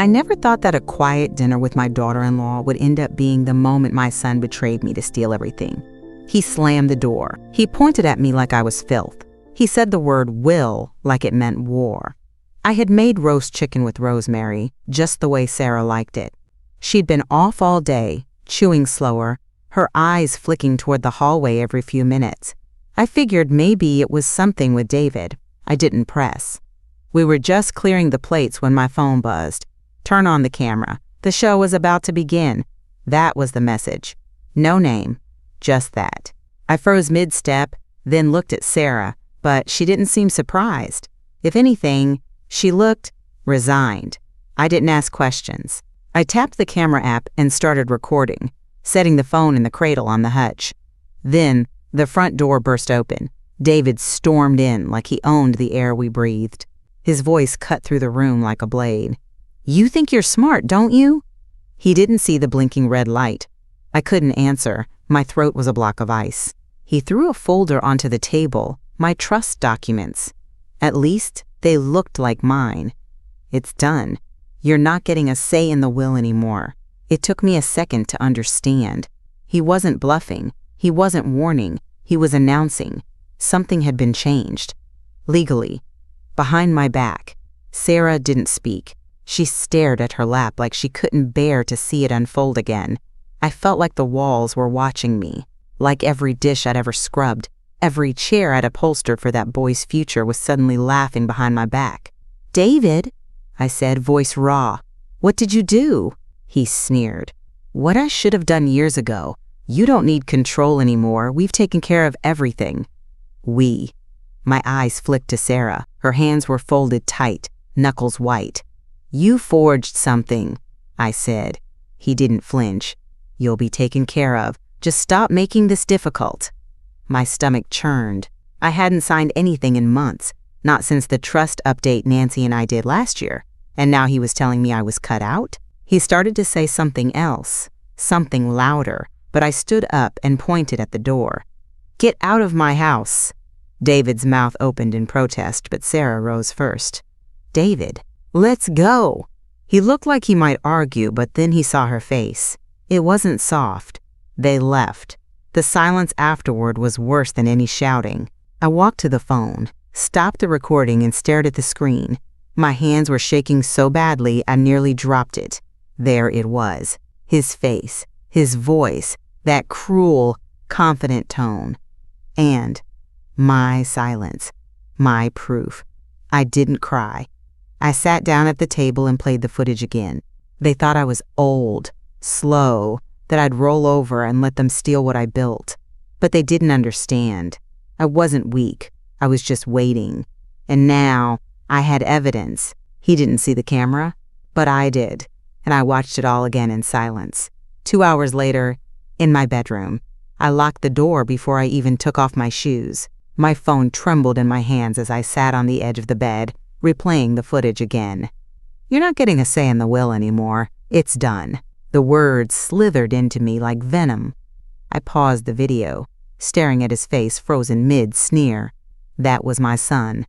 I never thought that a quiet dinner with my daughter-in-law would end up being the moment my son betrayed me to steal everything. He slammed the door. He pointed at me like I was filth. He said the word will like it meant war. I had made roast chicken with rosemary, just the way Sarah liked it. She'd been off all day, chewing slower, her eyes flicking toward the hallway every few minutes. I figured maybe it was something with David. I didn't press. We were just clearing the plates when my phone buzzed. Turn on the camera. The show was about to begin. That was the message. No name, just that. I froze mid-step, then looked at Sarah, but she didn't seem surprised. If anything, she looked resigned. I didn't ask questions. I tapped the camera app and started recording, setting the phone in the cradle on the hutch. Then, the front door burst open. David stormed in like he owned the air we breathed. His voice cut through the room like a blade. "You think you're smart, don't you?" He didn't see the blinking red light. I couldn't answer. My throat was a block of ice. He threw a folder onto the table, my trust documents. At least, they looked like mine. "It's done. You're not getting a say in the will anymore." It took me a second to understand. He wasn't bluffing. He wasn't warning. He was announcing. Something had been changed. Legally. Behind my back. Sarah didn't speak. She stared at her lap like she couldn't bear to see it unfold again. I felt like the walls were watching me, like every dish I'd ever scrubbed, every chair I'd upholstered for that boy's future was suddenly laughing behind my back. "David," I said, voice raw. "What did you do?" He sneered. "What I should have done years ago. You don't need control anymore. We've taken care of everything." We. My eyes flicked to Sarah. Her hands were folded tight, knuckles white. "You forged something," I said. He didn't flinch. "You'll be taken care of. Just stop making this difficult." My stomach churned. I hadn't signed anything in months, not since the trust update Nancy and I did last year, and now he was telling me I was cut out? He started to say something else, something louder, but I stood up and pointed at the door. "Get out of my house." David's mouth opened in protest, but Sarah rose first. "David, let's go." He looked like he might argue, but then he saw her face. It wasn't soft. They left. The silence afterward was worse than any shouting. I walked to the phone, stopped the recording, and stared at the screen. My hands were shaking so badly I nearly dropped it. There it was. His face, his voice, that cruel, confident tone. And my silence, my proof. I didn't cry. I sat down at the table and played the footage again. They thought I was old, slow, that I'd roll over and let them steal what I built. But they didn't understand. I wasn't weak. I was just waiting. And now I had evidence. He didn't see the camera, but I did. And I watched it all again in silence. 2 hours later, in my bedroom, I locked the door before I even took off my shoes. My phone trembled in my hands as I sat on the edge of the bed, replaying the footage again. "You're not getting a say in the will anymore. It's done." The words slithered into me like venom. I paused the video, staring at his face frozen mid-sneer. That was my son.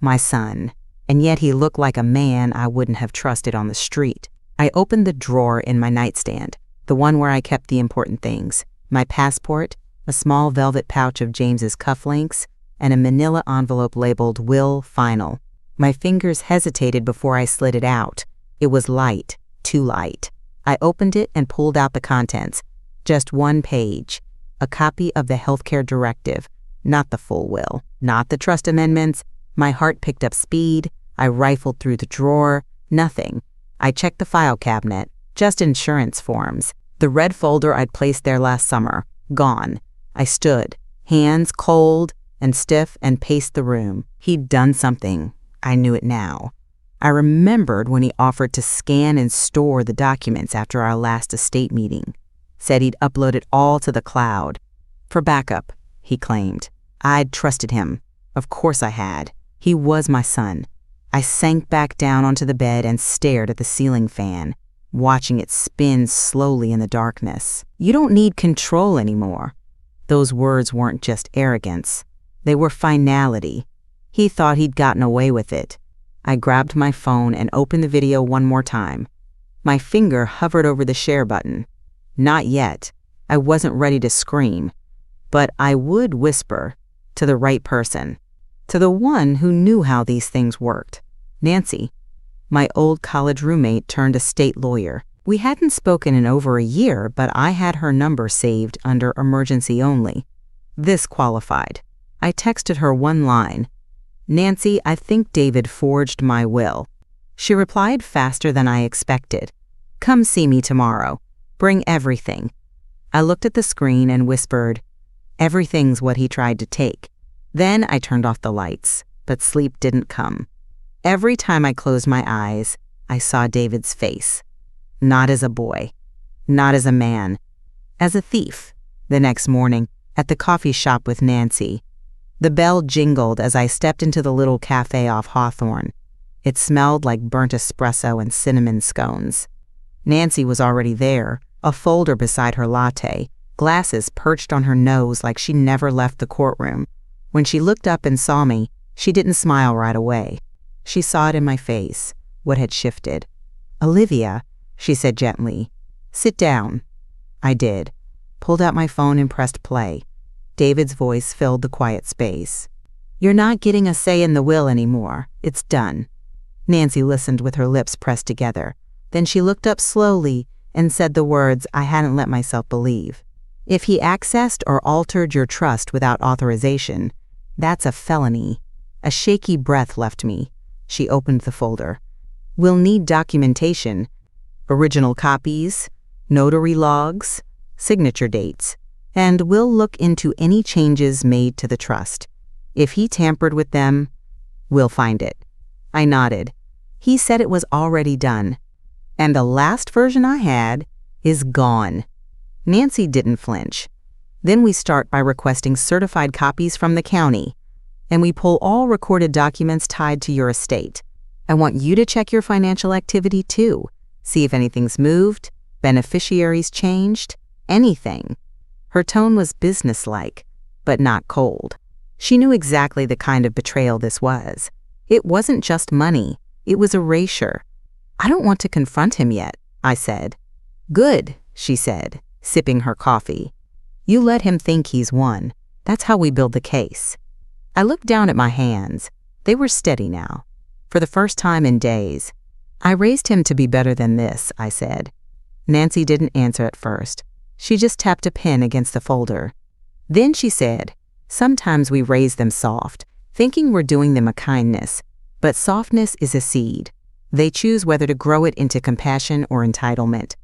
My son. And yet he looked like a man I wouldn't have trusted on the street. I opened the drawer in my nightstand, the one where I kept the important things. My passport, a small velvet pouch of James's cufflinks, and a manila envelope labeled "Will Final." My fingers hesitated before I slid it out. It was light, too light. I opened it and pulled out the contents. Just one page. A copy of the healthcare directive. Not the full will. Not the trust amendments. My heart picked up speed. I rifled through the drawer. Nothing. I checked the file cabinet. Just insurance forms. The red folder I'd placed there last summer. Gone. I stood, hands cold and stiff, and paced the room. He'd done something. I knew it now. I remembered when he offered to scan and store the documents after our last estate meeting. Said he'd upload it all to the cloud. For backup, he claimed. I'd trusted him. Of course I had. He was my son. I sank back down onto the bed and stared at the ceiling fan, watching it spin slowly in the darkness. "You don't need control anymore." Those words weren't just arrogance. They were finality. He thought he'd gotten away with it. I grabbed my phone and opened the video one more time. My finger hovered over the share button. Not yet. I wasn't ready to scream. But I would whisper to the right person, to the one who knew how these things worked. Nancy, my old college roommate turned a state lawyer. We hadn't spoken in over a year, but I had her number saved under emergency only. This qualified. I texted her one line. Nancy, I think David forged my will. She replied faster than I expected. Come see me tomorrow. Bring everything. I looked at the screen and whispered, everything's what he tried to take. Then I turned off the lights, but sleep didn't come. Every time I closed my eyes, I saw David's face. Not as a boy, not as a man, as a thief. The next morning, at the coffee shop with Nancy, the bell jingled as I stepped into the little cafe off Hawthorne. It smelled like burnt espresso and cinnamon scones. Nancy was already there, a folder beside her latte, glasses perched on her nose like she never left the courtroom. When she looked up and saw me, she didn't smile right away. She saw it in my face, what had shifted. Olivia, she said gently, sit down. I did, pulled out my phone and pressed play. David's voice filled the quiet space. You're not getting a say in the will anymore. It's done. Nancy listened with her lips pressed together. Then she looked up slowly and said the words I hadn't let myself believe. If he accessed or altered your trust without authorization, that's a felony. A shaky breath left me. She opened the folder. We'll need documentation, original copies, notary logs, signature dates, and we'll look into any changes made to the trust. If he tampered with them, we'll find it. I nodded. He said it was already done. And the last version I had is gone. Nancy didn't flinch. Then we start by requesting certified copies from the county, and we pull all recorded documents tied to your estate. I want you to check your financial activity too. See if anything's moved, beneficiaries changed, anything. Her tone was businesslike, but not cold. She knew exactly the kind of betrayal this was. It wasn't just money, it was erasure. I don't want to confront him yet, I said. Good, she said, sipping her coffee. You let him think he's won. That's how we build the case. I looked down at my hands. They were steady now. For the first time in days. I raised him to be better than this, I said. Nancy didn't answer at first. She just tapped a pen against the folder. Then she said, sometimes we raise them soft, thinking we're doing them a kindness. But softness is a seed. They choose whether to grow it into compassion or entitlement.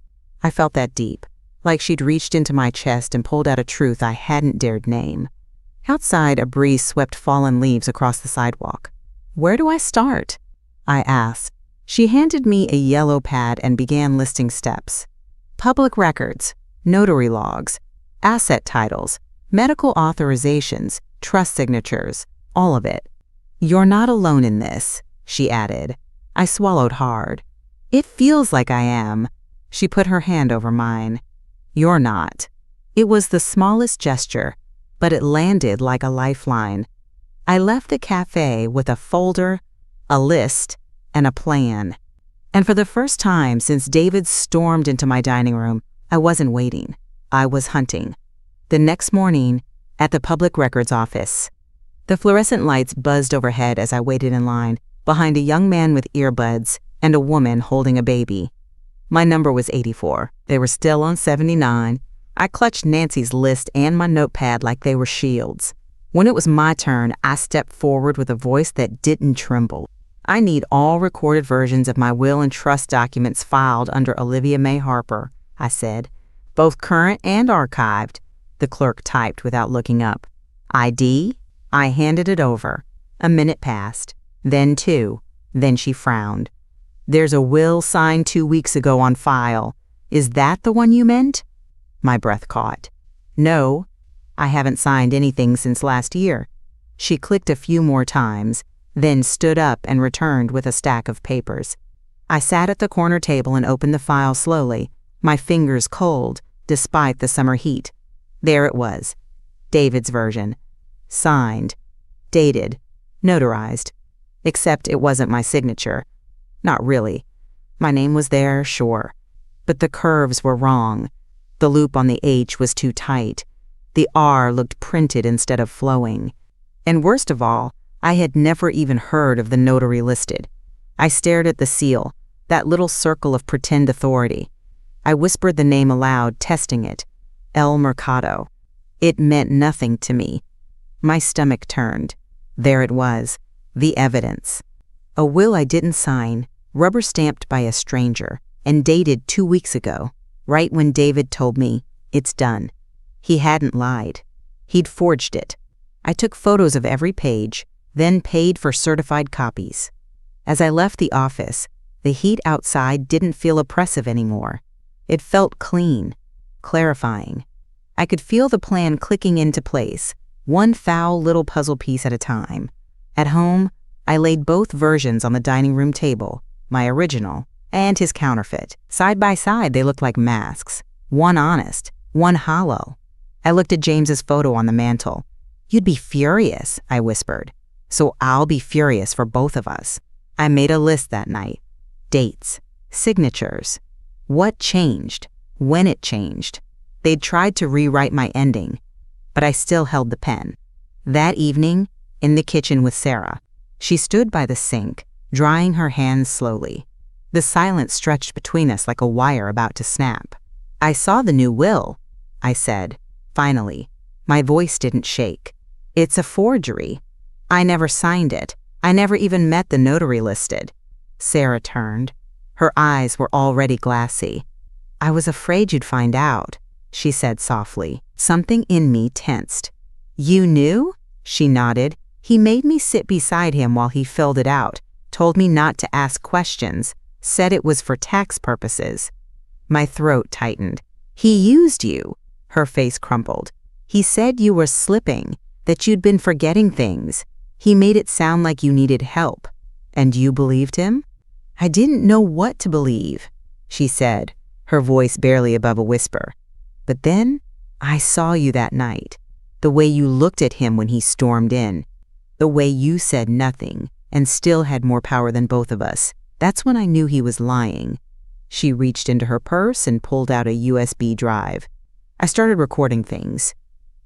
I felt that deep, like she'd reached into my chest and pulled out a truth I hadn't dared name. Outside, a breeze swept fallen leaves across the sidewalk. Where do I start? I asked. She handed me a yellow pad and began listing steps. Public records, notary logs, asset titles, medical authorizations, trust signatures, all of it. You're not alone in this, she added. I swallowed hard. It feels like I am. She put her hand over mine. You're not. It was the smallest gesture, but it landed like a lifeline. I left the cafe with a folder, a list, and a plan. And for the first time since David stormed into my dining room, I wasn't waiting. I was hunting. The next morning, at the public records office, the fluorescent lights buzzed overhead as I waited in line, behind a young man with earbuds and a woman holding a baby. My number was 84. They were still on 79. I clutched Nancy's list and my notepad like they were shields. When it was my turn, I stepped forward with a voice that didn't tremble. I need all recorded versions of my will and trust documents filed under Olivia May Harper, I said. Both current and archived, the clerk typed without looking up. ID? I handed it over. A minute passed. Then 2. Then she frowned. There's a will signed 2 weeks ago on file. Is that the one you meant? My breath caught. No, I haven't signed anything since last year. She clicked a few more times, then stood up and returned with a stack of papers. I sat at the corner table and opened the file slowly, my fingers cold despite the summer heat. There it was, David's version. Signed, dated, notarized. Except it wasn't my signature. Not really. My name was there, sure. But the curves were wrong. The loop on the H was too tight. The R looked printed instead of flowing. And worst of all, I had never even heard of the notary listed. I stared at the seal, that little circle of pretend authority. I whispered the name aloud, testing it. El Mercado. It meant nothing to me. My stomach turned. There it was, the evidence. A will I didn't sign, rubber-stamped by a stranger, and dated 2 weeks ago, right when David told me, it's done. He hadn't lied. He'd forged it. I took photos of every page, then paid for certified copies. As I left the office, the heat outside didn't feel oppressive anymore. It felt clean, clarifying. I could feel the plan clicking into place, one foul little puzzle piece at a time. At home, I laid both versions on the dining room table, my original and his counterfeit. Side by side, they looked like masks. One honest, one hollow. I looked at James's photo on the mantel. You'd be furious, I whispered. So I'll be furious for both of us. I made a list that night. Dates, signatures. What changed, when it changed. They'd tried to rewrite my ending, but I still held the pen. That evening, in the kitchen with Sarah, she stood by the sink, drying her hands slowly. The silence stretched between us like a wire about to snap. I saw the new will, I said, finally. My voice didn't shake. It's a forgery. I never signed it. I never even met the notary listed. Sarah turned. Her eyes were already glassy. I was afraid you'd find out, she said softly. Something in me tensed. You knew? She nodded. He made me sit beside him while he filled it out, told me not to ask questions, said it was for tax purposes. My throat tightened. He used you. Her face crumpled. He said you were slipping, that you'd been forgetting things. He made it sound like you needed help. And you believed him? I didn't know what to believe, she said, her voice barely above a whisper. But then I saw you that night, the way you looked at him when he stormed in, the way you said nothing and still had more power than both of us. That's when I knew he was lying. She reached into her purse and pulled out a USB drive. I started recording things.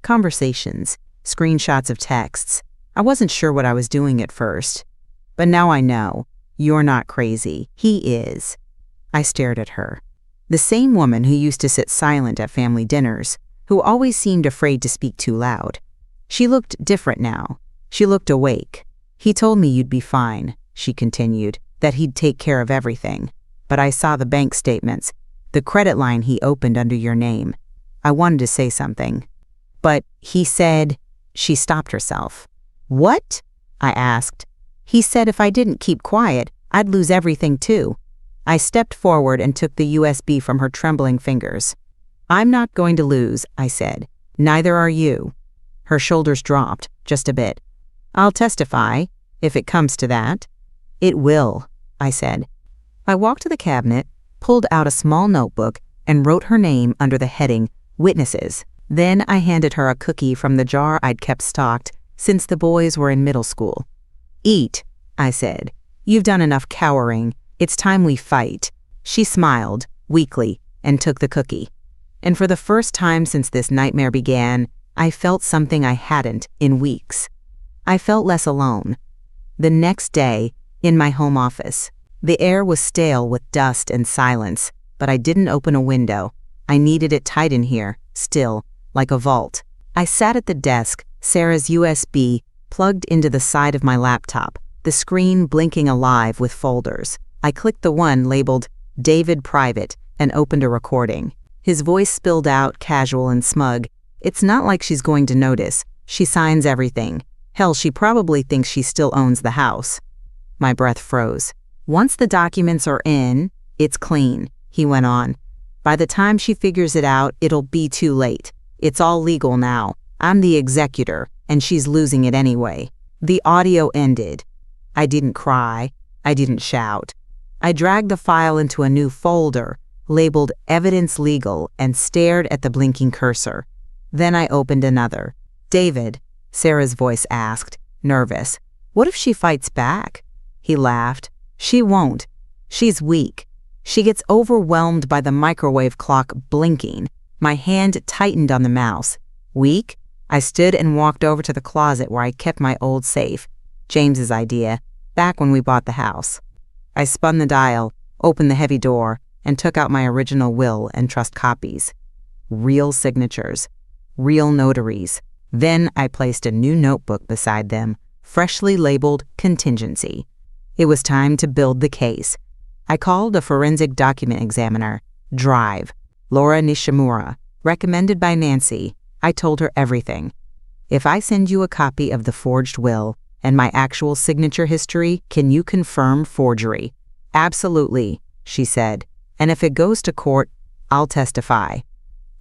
Conversations, screenshots of texts. I wasn't sure what I was doing at first. But now I know. You're not crazy. He is. I stared at her. The same woman who used to sit silent at family dinners, who always seemed afraid to speak too loud. She looked different now. She looked awake. He told me you'd be fine, she continued, that he'd take care of everything. But I saw the bank statements, the credit line he opened under your name. I wanted to say something. But he said, she stopped herself. What? I asked. He said if I didn't keep quiet, I'd lose everything too. I stepped forward and took the USB from her trembling fingers. I'm not going to lose, I said. Neither are you. Her shoulders dropped, just a bit. I'll testify, if it comes to that. It will, I said. I walked to the cabinet, pulled out a small notebook, and wrote her name under the heading, Witnesses. Then I handed her a cookie from the jar I'd kept stocked since the boys were in middle school. Eat, I said. You've done enough cowering. It's time we fight. She smiled, weakly, and took the cookie. And for the first time since this nightmare began, I felt something I hadn't in weeks. I felt less alone. The next day, in my home office, the air was stale with dust and silence, but I didn't open a window. I needed it tight in here, still, like a vault. I sat at the desk, Sarah's USB plugged into the side of my laptop, the screen blinking alive with folders. I clicked the one labeled David Private and opened a recording. His voice spilled out, casual and smug. It's not like she's going to notice. She signs everything. Hell, she probably thinks she still owns the house. My breath froze. Once the documents are in, it's clean, he went on. By the time she figures it out, it'll be too late. It's all legal now. I'm the executor, and she's losing it anyway. The audio ended. I didn't cry. I didn't shout. I dragged the file into a new folder, labeled Evidence Legal, and stared at the blinking cursor. Then I opened another. David, Sarah's voice asked, nervous. What if she fights back? He laughed. She won't. She's weak. She gets overwhelmed by the microwave clock blinking. My hand tightened on the mouse. Weak? I stood and walked over to the closet where I kept my old safe. James's idea, back when we bought the house. I spun the dial, opened the heavy door, and took out my original will and trust copies. Real signatures. Real notaries. Then I placed a new notebook beside them, freshly labeled contingency. It was time to build the case. I called a forensic document examiner, Drive, Laura Nishimura, recommended by Nancy. I told her everything. If I send you a copy of the forged will and my actual signature history, can you confirm forgery? Absolutely, she said. And if it goes to court, I'll testify.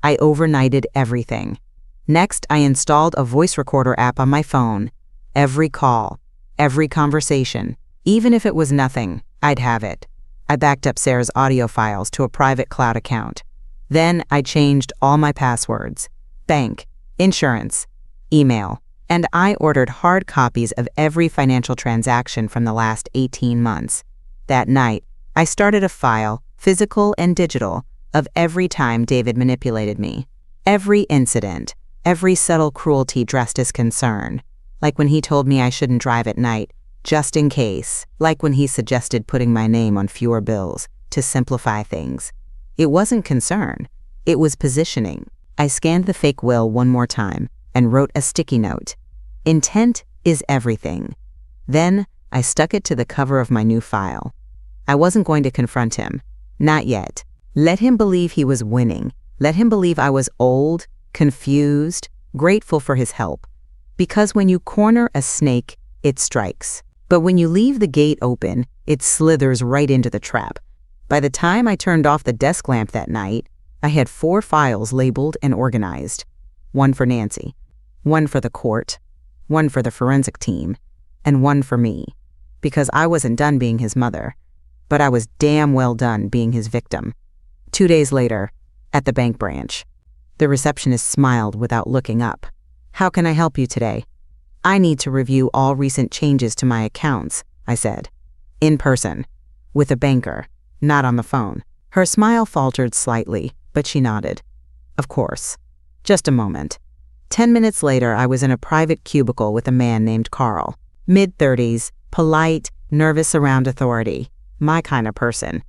I overnighted everything. Next, I installed a voice recorder app on my phone. Every call, every conversation, even if it was nothing, I'd have it. I backed up Sarah's audio files to a private cloud account. Then I changed all my passwords, bank, insurance, email, and I ordered hard copies of every financial transaction from the last 18 months. That night, I started a file, physical and digital, of every time David manipulated me. Every incident, every subtle cruelty dressed as concern. Like when he told me I shouldn't drive at night, just in case. Like when he suggested putting my name on fewer bills to simplify things. It wasn't concern. It was positioning. I scanned the fake will one more time and wrote a sticky note. Intent is everything. Then I stuck it to the cover of my new file. I wasn't going to confront him. Not yet. Let him believe he was winning. Let him believe I was old, confused, grateful for his help. Because when you corner a snake, it strikes. But when you leave the gate open, it slithers right into the trap. By the time I turned off the desk lamp that night, I had 4 files labeled and organized. 1 for Nancy, 1 for the court, 1 for the forensic team, and 1 for me. Because I wasn't done being his mother, but I was damn well done being his victim. 2 days later, at the bank branch, the receptionist smiled without looking up. How can I help you today? I need to review all recent changes to my accounts, I said. In person, with a banker, not on the phone. Her smile faltered slightly, but she nodded. Of course. Just a moment. 10 minutes later, I was in a private cubicle with a man named Carl. Mid-30s, polite, nervous around authority. My kind of person.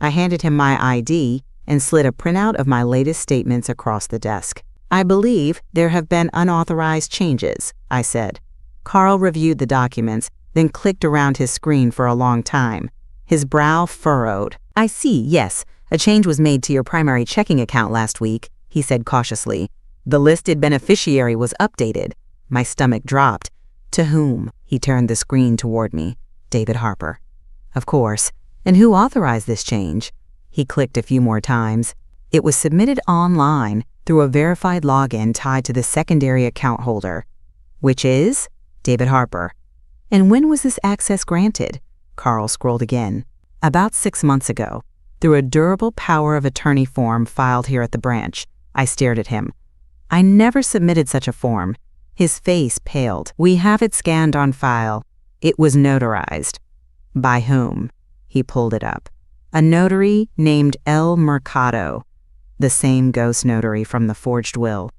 I handed him my ID and slid a printout of my latest statements across the desk. I believe there have been unauthorized changes, I said. Carl reviewed the documents, then clicked around his screen for a long time. His brow furrowed. I see, yes. A change was made to your primary checking account last week, he said cautiously. The listed beneficiary was updated. My stomach dropped. To whom? He turned the screen toward me. David Harper. Of course. And who authorized this change? He clicked a few more times. It was submitted online through a verified login tied to the secondary account holder. Which is? David Harper. And when was this access granted? Carl scrolled again. About 6 months ago. Through a durable power of attorney form filed here at the branch. I stared at him. I never submitted such a form. His face paled. We have it scanned on file. It was notarized. By whom? He pulled it up. A notary named El Mercado. The same ghost notary from the forged will.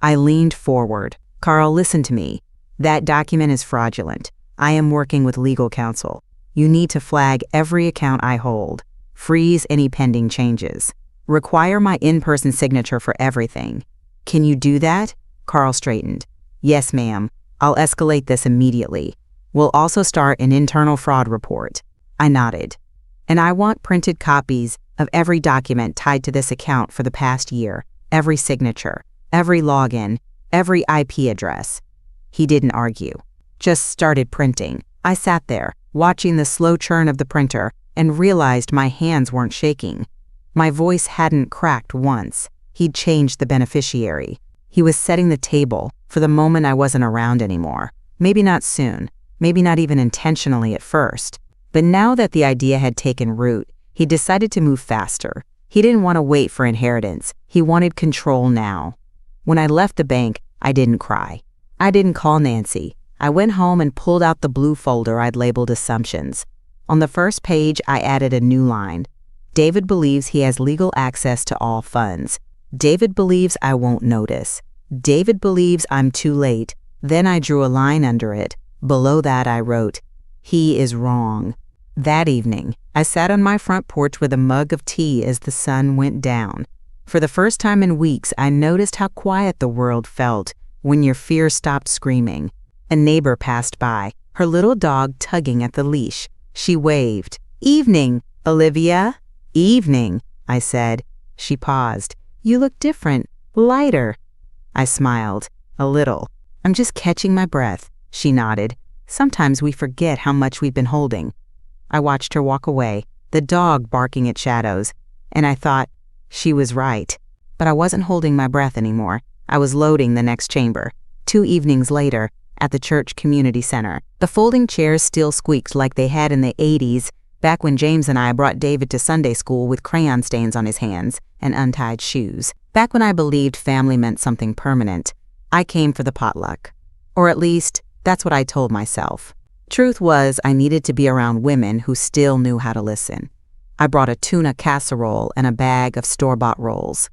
I leaned forward. Carl, listen to me. That document is fraudulent. I am working with legal counsel. You need to flag every account I hold. Freeze any pending changes. Require my in-person signature for everything. Can you do that? Carl straightened. Yes, ma'am. I'll escalate this immediately. We'll also start an internal fraud report. I nodded. And I want printed copies of every document tied to this account for the past year, every signature, every login, every IP address. He didn't argue, just started printing. I sat there, watching the slow churn of the printer, and realized my hands weren't shaking. My voice hadn't cracked once. He'd changed the beneficiary. He was setting the table for the moment I wasn't around anymore. Maybe not soon, maybe not even intentionally at first. But now that the idea had taken root, he decided to move faster. He didn't want to wait for inheritance. He wanted control now. When I left the bank, I didn't cry. I didn't call Nancy. I went home and pulled out the blue folder I'd labeled assumptions. On the first page, I added a new line. David believes he has legal access to all funds. David believes I won't notice. David believes I'm too late. Then I drew a line under it. Below that I wrote, he is wrong. That evening, I sat on my front porch with a mug of tea as the sun went down. For the first time in weeks, I noticed how quiet the world felt when your fear stopped screaming. A neighbor passed by, her little dog tugging at the leash. She waved. "Evening, Olivia." "Evening," I said. She paused. "You look different, lighter." I smiled. "A little. I'm just catching my breath." She nodded. "Sometimes we forget how much we've been holding." I watched her walk away, the dog barking at shadows, and I thought, she was right. But I wasn't holding my breath anymore. I was loading the next chamber. 2 evenings later, at the church community center, the folding chairs still squeaked like they had in the 80s, back when James and I brought David to Sunday school with crayon stains on his hands and untied shoes. Back when I believed family meant something permanent, I came for the potluck. Or at least, that's what I told myself. Truth was, I needed to be around women who still knew how to listen. I brought a tuna casserole and a bag of store-bought rolls.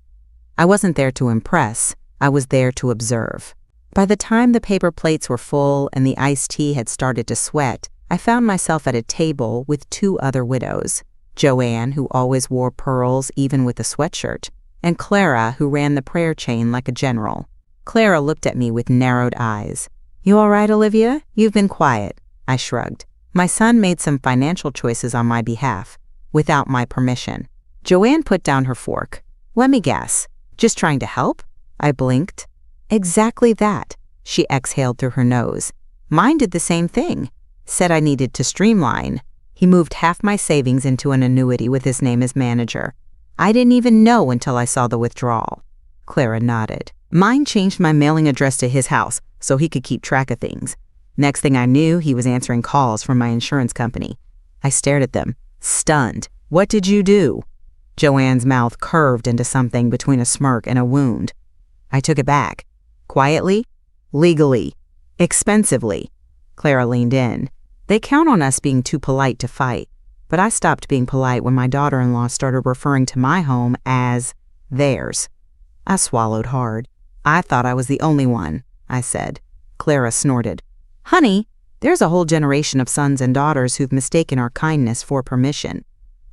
I wasn't there to impress, I was there to observe. By the time the paper plates were full and the iced tea had started to sweat, I found myself at a table with 2 other widows. Joanne, who always wore pearls even with a sweatshirt, and Clara, who ran the prayer chain like a general. Clara looked at me with narrowed eyes. "You all right, Olivia? You've been quiet." I shrugged. My son made some financial choices on my behalf, without my permission. Joanne put down her fork. "Let me guess. Just trying to help?" I blinked. "Exactly that." She exhaled through her nose. "Mine did the same thing. Said I needed to streamline." He moved half my savings into an annuity with his name as manager. "I didn't even know until I saw the withdrawal." Clara nodded. "Mine changed my mailing address to his house so he could keep track of things. Next thing I knew, he was answering calls from my insurance company." I stared at them, stunned. "What did you do?" Joanne's mouth curved into something between a smirk and a wound. I took it back. "Quietly? Legally? Expensively?" Clara leaned in. "They count on us being too polite to fight, but I stopped being polite when my daughter-in-law started referring to my home as theirs." I swallowed hard. "I thought I was the only one," I said. Clara snorted. "Honey, there's a whole generation of sons and daughters who've mistaken our kindness for permission."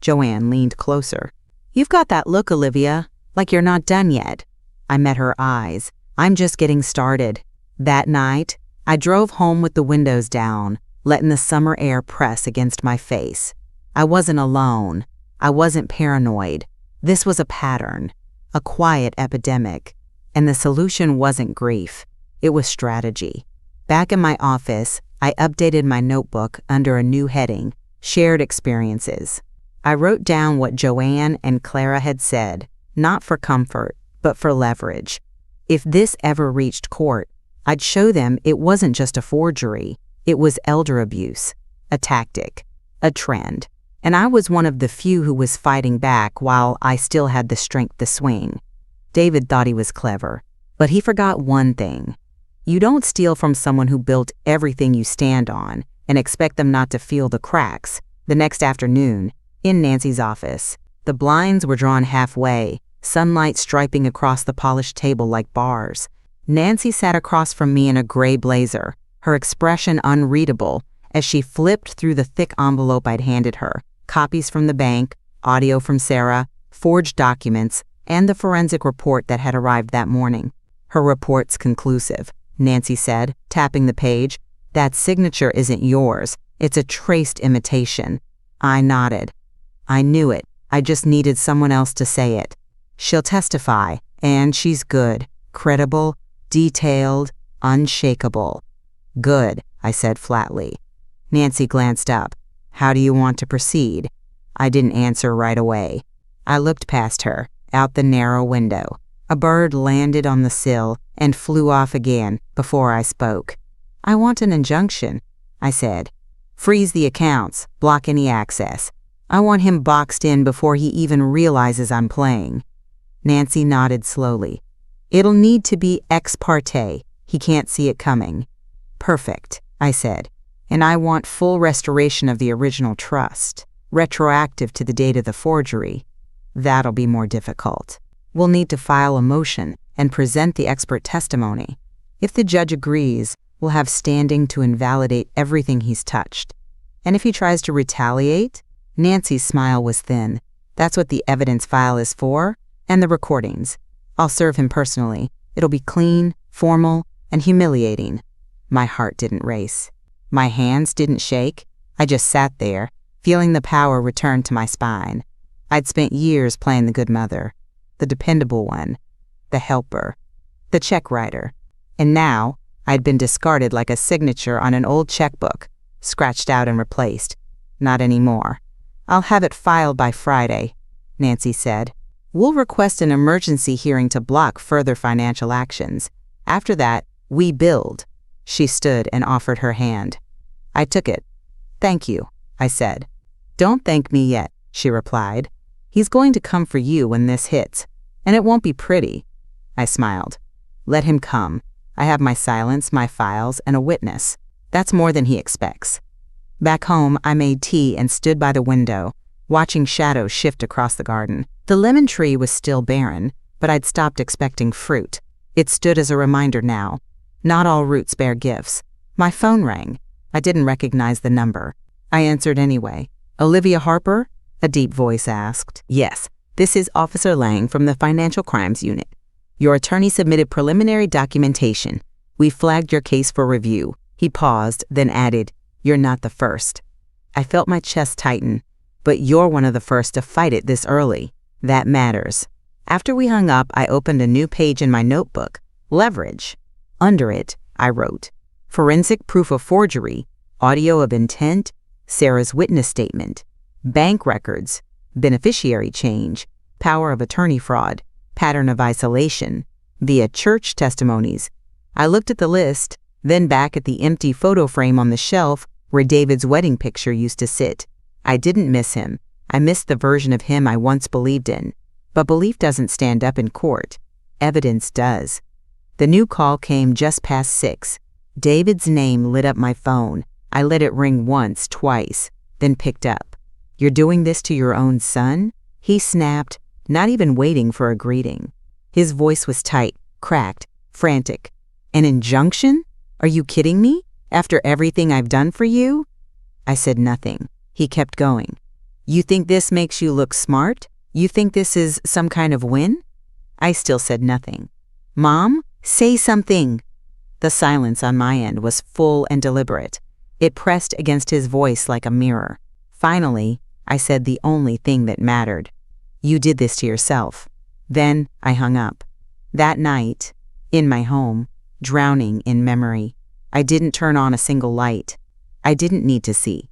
Joanne leaned closer. "You've got that look, Olivia, like you're not done yet." I met her eyes. "I'm just getting started." That night, I drove home with the windows down, letting the summer air press against my face. I wasn't alone. I wasn't paranoid. This was a pattern, a quiet epidemic. And the solution wasn't grief. It was strategy. Back in my office, I updated my notebook under a new heading, Shared Experiences. I wrote down what Joanne and Clara had said, not for comfort, but for leverage. If this ever reached court, I'd show them it wasn't just a forgery. It was elder abuse, a tactic, a trend. And I was one of the few who was fighting back while I still had the strength to swing. David thought he was clever, but he forgot one thing. You don't steal from someone who built everything you stand on and expect them not to feel the cracks. The next afternoon, in Nancy's office, the blinds were drawn halfway, sunlight striping across the polished table like bars. Nancy sat across from me in a gray blazer, her expression unreadable as she flipped through the thick envelope I'd handed her. Copies from the bank, audio from Sarah, forged documents, and the forensic report that had arrived that morning. "Her report's conclusive," Nancy said, tapping the page. "That signature isn't yours. It's a traced imitation." I nodded. I knew it. I just needed someone else to say it. "She'll testify, and she's good, credible, detailed, unshakable." "Good," I said flatly. Nancy glanced up. "How do you want to proceed?" I didn't answer right away. I looked past her, out the narrow window. A bird landed on the sill and flew off again before I spoke. "I want an injunction," I said. "Freeze the accounts, block any access. I want him boxed in before he even realizes I'm playing." Nancy nodded slowly. "It'll need to be ex parte. He can't see it coming." "Perfect." I said, "and I want full restoration of the original trust, retroactive to the date of the forgery. That'll be more difficult. We'll need to file a motion and present the expert testimony. If the judge agrees, we'll have standing to invalidate everything he's touched. And if he tries to retaliate," Nancy's smile was thin, "that's what the evidence file is for, and the recordings. I'll serve him personally. It'll be clean, formal, and humiliating." My heart didn't race. My hands didn't shake. I just sat there, feeling the power return to my spine. I'd spent years playing the good mother, the dependable one, the helper, the check writer. And now, I'd been discarded like a signature on an old checkbook, scratched out and replaced. Not anymore. "I'll have it filed by Friday," Nancy said. "We'll request an emergency hearing to block further financial actions. After that, we build." She stood and offered her hand. I took it. "Thank you," I said. "Don't thank me yet," she replied. "He's going to come for you when this hits, and it won't be pretty." I smiled. "Let him come. I have my silence, my files, and a witness. That's more than he expects." Back home, I made tea and stood by the window, watching shadows shift across the garden. The lemon tree was still barren, but I'd stopped expecting fruit. It stood as a reminder now. Not all roots bear gifts. My phone rang. I didn't recognize the number. I answered anyway. "Olivia Harper?" a deep voice asked. "Yes, this is Officer Lang from the Financial Crimes Unit. Your attorney submitted preliminary documentation. We flagged your case for review." He paused, then added, "You're not the first." I felt my chest tighten. "But you're one of the first to fight it this early. That matters." After we hung up, I opened a new page in my notebook. Leverage. Under it, I wrote, "Forensic proof of forgery, audio of intent, Sarah's witness statement, bank records, beneficiary change, power of attorney fraud, pattern of isolation, via church testimonies." I looked at the list, then back at the empty photo frame on the shelf where David's wedding picture used to sit. I didn't miss him. I missed the version of him I once believed in. But belief doesn't stand up in court. Evidence does. The new call came just past 6. David's name lit up my phone. I let it ring once, twice, then picked up. "You're doing this to your own son?" He snapped, not even waiting for a greeting. His voice was tight, cracked, frantic. "An injunction? Are you kidding me? After everything I've done for you?" I said nothing. He kept going. "You think this makes you look smart? You think this is some kind of win?" I still said nothing. "Mom, say something." The silence on my end was full and deliberate. It pressed against his voice like a mirror. Finally, I said the only thing that mattered. "You did this to yourself." Then I hung up. That night, in my home, drowning in memory, I didn't turn on a single light. I didn't need to see.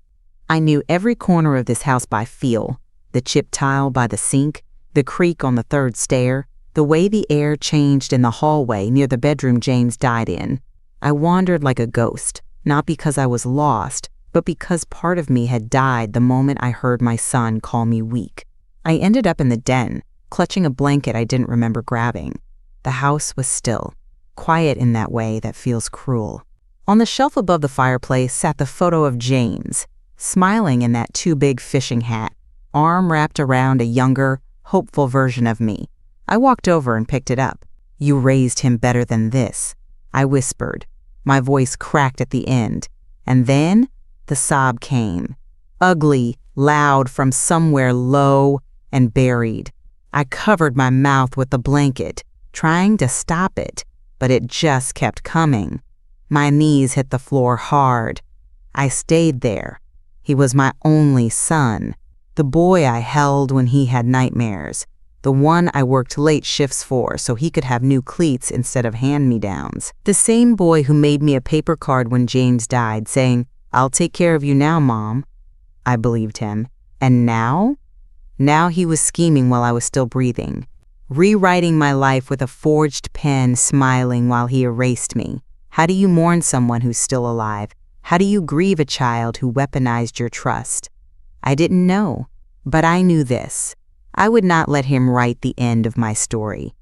I knew every corner of this house by feel, the chipped tile by the sink, the creak on the third stair, the way the air changed in the hallway near the bedroom James died in. I wandered like a ghost, not because I was lost, but because part of me had died the moment I heard my son call me weak. I ended up in the den, clutching a blanket I didn't remember grabbing. The house was still, quiet in that way that feels cruel. On the shelf above the fireplace sat the photo of James, smiling in that too big fishing hat, arm wrapped around a younger, hopeful version of me. I walked over and picked it up. "You raised him better than this," I whispered. My voice cracked at the end, and then the sob came. Ugly, loud from somewhere low and buried. I covered my mouth with the blanket, trying to stop it, but it just kept coming. My knees hit the floor hard. I stayed there. He was my only son, the boy I held when he had nightmares, the one I worked late shifts for so he could have new cleats instead of hand-me-downs, the same boy who made me a paper card when James died saying, "I'll take care of you now, Mom." I believed him. And now? Now he was scheming while I was still breathing, rewriting my life with a forged pen, smiling while he erased me. How do you mourn someone who's still alive? How do you grieve a child who weaponized your trust? I didn't know, but I knew this. I would not let him write the end of my story.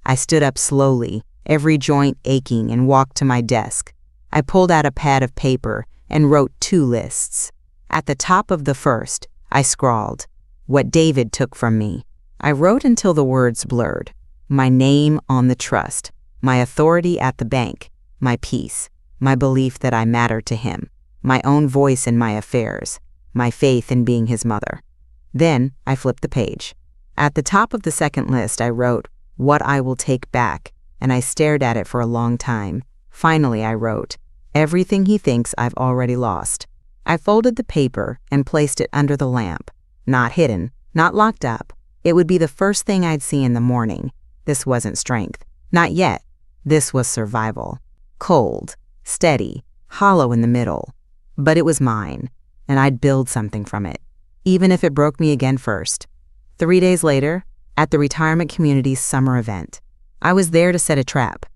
I stood up slowly, every joint aching, and walked to my desk. I pulled out a pad of paper and wrote 2 lists. At the top of the first, I scrawled, "What David took from me." I wrote until the words blurred. My name on the trust, my authority at the bank, my peace, my belief that I mattered to him, my own voice in my affairs, my faith in being his mother. Then I flipped the page. At the top of the second list, I wrote, "What I will take back," and I stared at it for a long time. Finally, I wrote, "Everything he thinks I've already lost." I folded the paper and placed it under the lamp. Not hidden, not locked up. It would be the first thing I'd see in the morning. This wasn't strength. Not yet. This was survival. Cold, steady, hollow in the middle. But it was mine, and I'd build something from it, even if it broke me again first. 3 days later, at the retirement community's summer event, I was there to set a trap.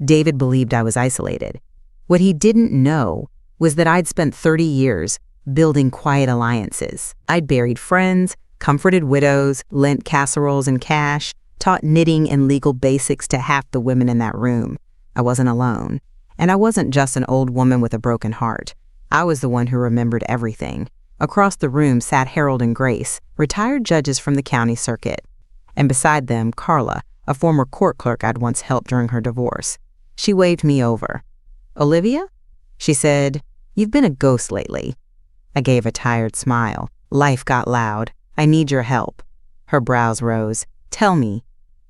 David believed I was isolated. What he didn't know was that I'd spent 30 years building quiet alliances. I'd buried friends, comforted widows, lent casseroles and cash, taught knitting and legal basics to half the women in that room. I wasn't alone. And I wasn't just an old woman with a broken heart. I was the one who remembered everything. Across the room sat Harold and Grace, retired judges from the county circuit. And beside them, Carla, a former court clerk I'd once helped during her divorce. She waved me over. "Olivia?" She said, "You've been a ghost lately." I gave a tired smile. Life got loud. "I need your help." Her brows rose. "Tell me."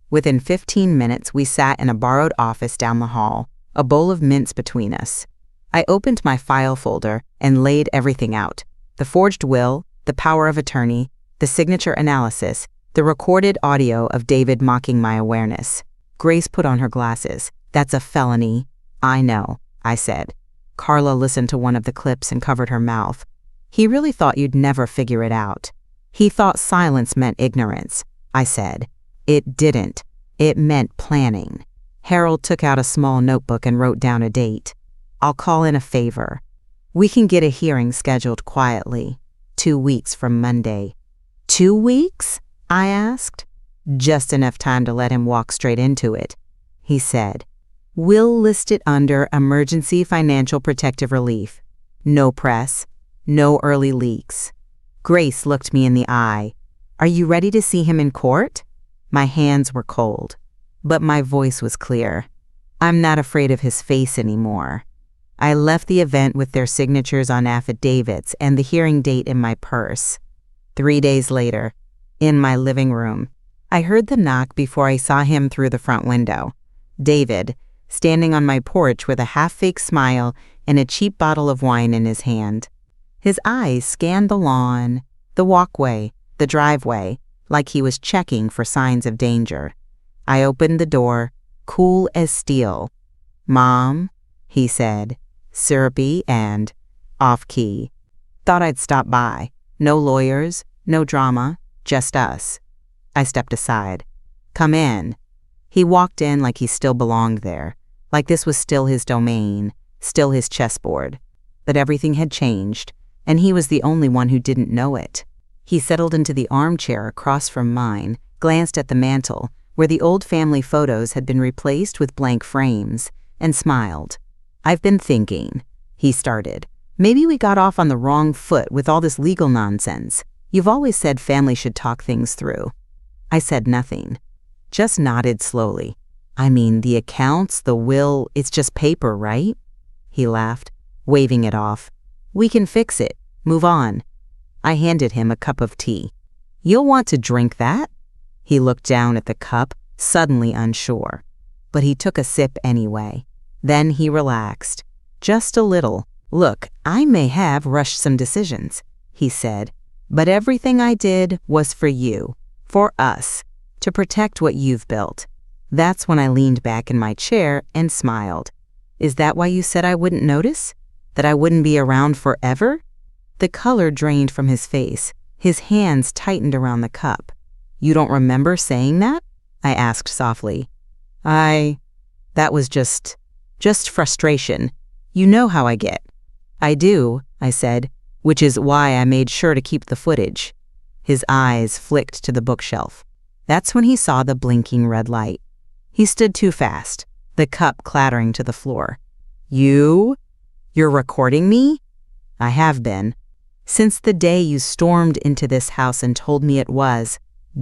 Within 15 minutes, we sat in a borrowed office down the hall, a bowl of mints between us. I opened my file folder and laid everything out. The forged will, the power of attorney, the signature analysis, the recorded audio of David mocking my awareness. Grace put on her glasses. "That's a felony." "I know," I said. Carla listened to one of the clips and covered her mouth. "He really thought you'd never figure it out. He thought silence meant ignorance," I said. "It didn't. It meant planning." Harold took out a small notebook and wrote down a date. "I'll call in a favor. We can get a hearing scheduled quietly. 2 weeks from Monday." 2 weeks? I asked. "Just enough time to let him walk straight into it," he said. "We'll list it under Emergency Financial Protective Relief. No press, no early leaks." Grace looked me in the eye. "Are you ready to see him in court?" My hands were cold, but my voice was clear. "I'm not afraid of his face anymore." I left the event with their signatures on affidavits and the hearing date in my purse. 3 days later, in my living room, I heard the knock before I saw him through the front window. David, standing on my porch with a half-fake smile and a cheap bottle of wine in his hand. His eyes scanned the lawn, the walkway, the driveway, like he was checking for signs of danger. I opened the door, cool as steel. "Mom," he said, syrupy and off-key. "Thought I'd stop by. No lawyers, no drama, just us." I stepped aside. "Come in." He walked in like he still belonged there, like this was still his domain, still his chessboard. But everything had changed, and he was the only one who didn't know it. He settled into the armchair across from mine, glanced at the mantel, where the old family photos had been replaced with blank frames, and smiled. "I've been thinking," he started. "Maybe we got off on the wrong foot with all this legal nonsense. You've always said family should talk things through." I said nothing, just nodded slowly. "I mean, the accounts, the will, it's just paper, right?" He laughed, waving it off. "We can fix it. Move on." I handed him a cup of tea. "You'll want to drink that?" He looked down at the cup, suddenly unsure. But he took a sip anyway. Then he relaxed. "Just a little. Look, I may have rushed some decisions," he said, "but everything I did was for you, for us, to protect what you've built." That's when I leaned back in my chair and smiled. "Is that why you said I wouldn't notice? That I wouldn't be around forever?" The color drained from his face. His hands tightened around the cup. "You don't remember saying that?" I asked softly. That was just frustration. You know how I get." "I do," I said, "which is why I made sure to keep the footage." His eyes flicked to the bookshelf. That's when he saw the blinking red light. He stood too fast, the cup clattering to the floor. "You?" You're recording me? I have been. Since the day you stormed into this house and told me it was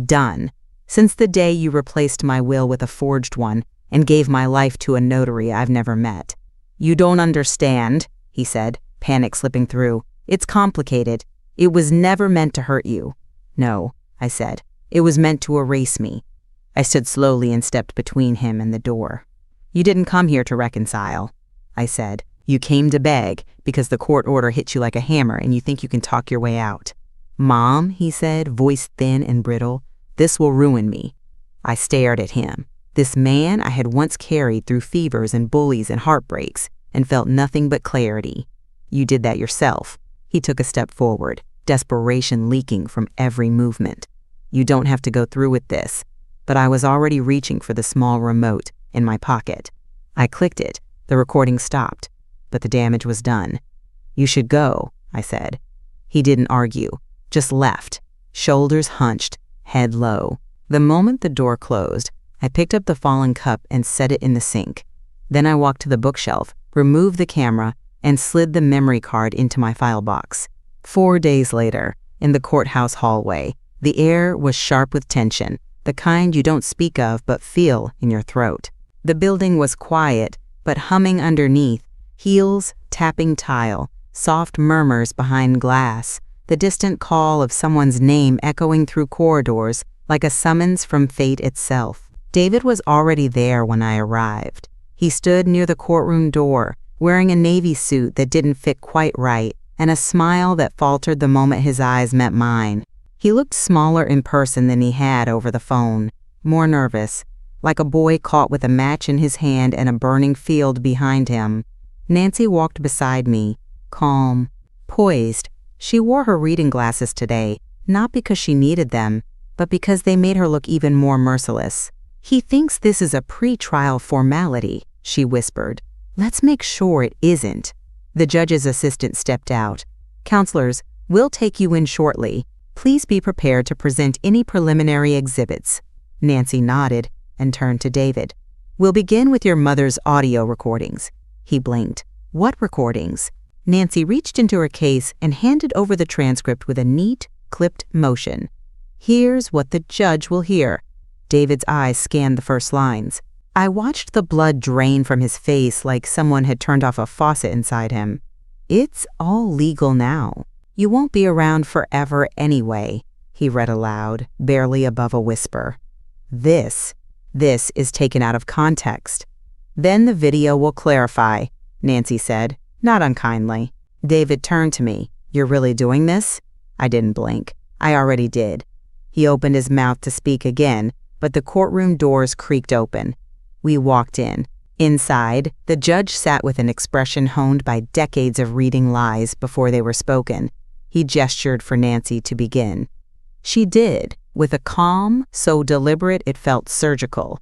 done. Since the day you replaced my will with a forged one and gave my life to a notary I've never met. You don't understand, he said, panic slipping through. It's complicated. It was never meant to hurt you. No, I said. It was meant to erase me. I stood slowly and stepped between him and the door. You didn't come here to reconcile, I said. You came to beg because the court order hit you like a hammer and you think you can talk your way out. Mom, he said, voice thin and brittle, this will ruin me. I stared at him. This man I had once carried through fevers and bullies and heartbreaks and felt nothing but clarity. You did that yourself. He took a step forward, desperation leaking from every movement. You don't have to go through with this. But I was already reaching for the small remote in my pocket. I clicked it. The recording stopped, but the damage was done. You should go, I said. He didn't argue, just left, shoulders hunched, head low. The moment the door closed, I picked up the fallen cup and set it in the sink. Then I walked to the bookshelf, removed the camera, and slid the memory card into my file box. 4 days later, in the courthouse hallway, the air was sharp with tension, the kind you don't speak of but feel in your throat. The building was quiet, but humming underneath, heels tapping tile, soft murmurs behind glass, the distant call of someone's name echoing through corridors like a summons from fate itself. David was already there when I arrived. He stood near the courtroom door, wearing a navy suit that didn't fit quite right and a smile that faltered the moment his eyes met mine. He looked smaller in person than he had over the phone, more nervous, like a boy caught with a match in his hand and a burning field behind him. Nancy walked beside me, calm, poised. She wore her reading glasses today, not because she needed them, but because they made her look even more merciless. He thinks this is a pre-trial formality, she whispered. Let's make sure it isn't. The judge's assistant stepped out. Counselors, we'll take you in shortly. Please be prepared to present any preliminary exhibits. Nancy nodded and turned to David. We'll begin with your mother's audio recordings. He blinked. What recordings? Nancy reached into her case and handed over the transcript with a neat, clipped motion. Here's what the judge will hear. David's eyes scanned the first lines. I watched the blood drain from his face like someone had turned off a faucet inside him. It's all legal now. You won't be around forever anyway, he read aloud, barely above a whisper. This is taken out of context. Then the video will clarify, Nancy said, not unkindly. David turned to me. You're really doing this? I didn't blink. I already did. He opened his mouth to speak again, but the courtroom doors creaked open. We walked in. Inside, the judge sat with an expression honed by decades of reading lies before they were spoken. He gestured for Nancy to begin. She did, with a calm so deliberate it felt surgical.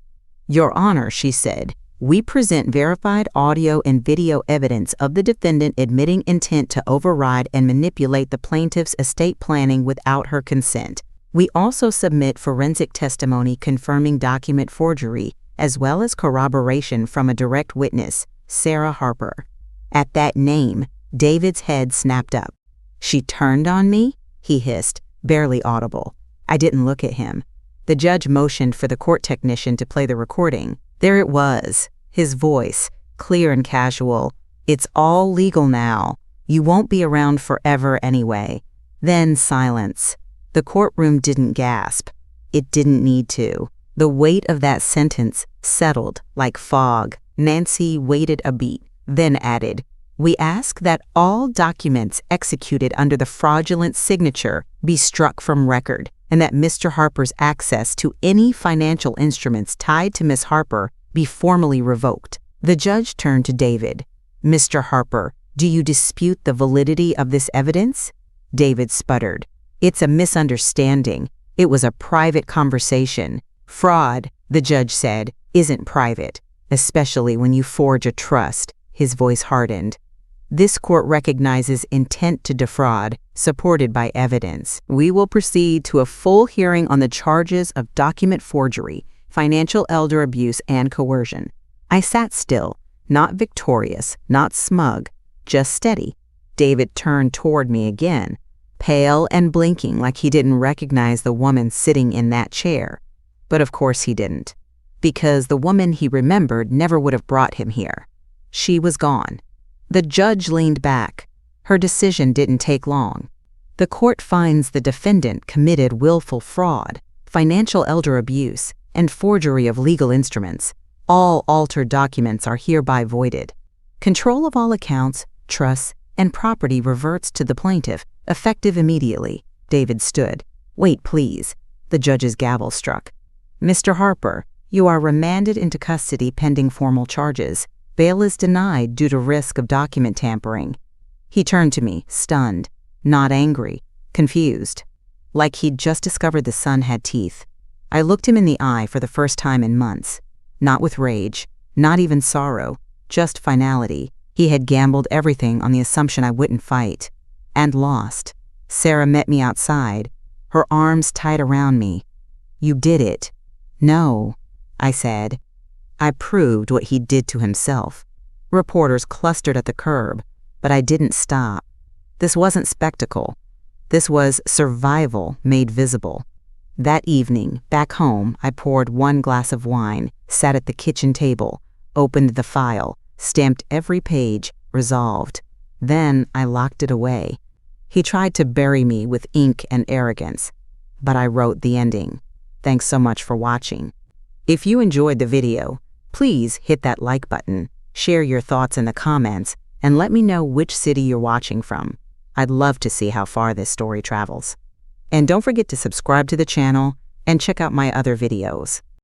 Your Honor, she said, we present verified audio and video evidence of the defendant admitting intent to override and manipulate the plaintiff's estate planning without her consent. We also submit forensic testimony confirming document forgery, as well as corroboration from a direct witness, Sarah Harper. At that name, David's head snapped up. She turned on me? He hissed, barely audible. I didn't look at him. The judge motioned for the court technician to play the recording. There it was, his voice, clear and casual. It's all legal now. You won't be around forever anyway. Then silence. The courtroom didn't gasp. It didn't need to. The weight of that sentence settled like fog. Nancy waited a beat, then added, we ask that all documents executed under the fraudulent signature be struck from record, and that Mr. Harper's access to any financial instruments tied to Miss Harper be formally revoked. The judge turned to David. Mr. Harper, do you dispute the validity of this evidence? David sputtered. It's a misunderstanding. It was a private conversation. Fraud, the judge said, isn't private, especially when you forge a trust. His voice hardened. This court recognizes intent to defraud, supported by evidence. We will proceed to a full hearing on the charges of document forgery, financial elder abuse, and coercion. I sat still, not victorious, not smug, just steady. David turned toward me again, pale and blinking like he didn't recognize the woman sitting in that chair. But of course he didn't, because the woman he remembered never would have brought him here. She was gone. The judge leaned back. Her decision didn't take long. The court finds the defendant committed willful fraud, financial elder abuse, and forgery of legal instruments. All altered documents are hereby voided. Control of all accounts, trusts, and property reverts to the plaintiff, effective immediately. David stood. "Wait, please." The judge's gavel struck. "Mr. Harper, you are remanded into custody pending formal charges. Bail is denied due to risk of document tampering." He turned to me, stunned, not angry, confused, like he'd just discovered the sun had teeth. I looked him in the eye for the first time in months, not with rage, not even sorrow, just finality. He had gambled everything on the assumption I wouldn't fight, and lost. Sarah met me outside, her arms tight around me. "You did it." "No," I said. I proved what he did to himself. Reporters clustered at the curb, but I didn't stop. This wasn't spectacle. This was survival made visible. That evening, back home, I poured one glass of wine, sat at the kitchen table, opened the file, stamped every page, resolved. Then I locked it away. He tried to bury me with ink and arrogance, but I wrote the ending. Thanks so much for watching. If you enjoyed the video, please hit that like button, share your thoughts in the comments, and let me know which city you're watching from. I'd love to see how far this story travels. And don't forget to subscribe to the channel and check out my other videos.